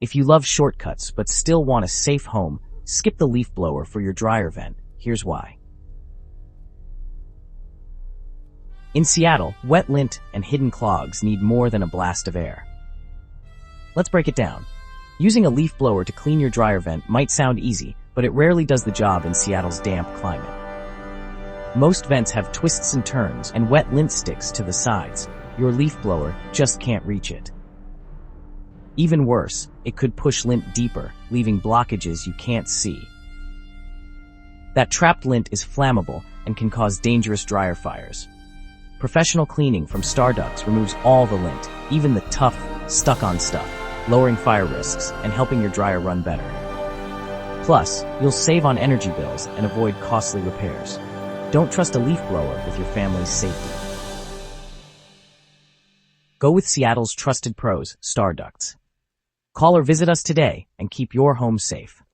If you love shortcuts but still want a safe home, skip the leaf blower for your dryer vent. Here's why. In Seattle, wet lint and hidden clogs need more than a blast of air. Let's break it down. Using a leaf blower to clean your dryer vent might sound easy, but it rarely does the job in Seattle's damp climate. Most vents have twists and turns, and wet lint sticks to the sides. Your leaf blower just can't reach it. Even worse, it could push lint deeper, leaving blockages you can't see. That trapped lint is flammable and can cause dangerous dryer fires. Professional cleaning from StarDucts removes all the lint, even the tough, stuck-on stuff, lowering fire risks and helping your dryer run better. Plus, you'll save on energy bills and avoid costly repairs. Don't trust a leaf blower with your family's safety. Go with Seattle's trusted pros, StarDucts. Call or visit us today and keep your home safe.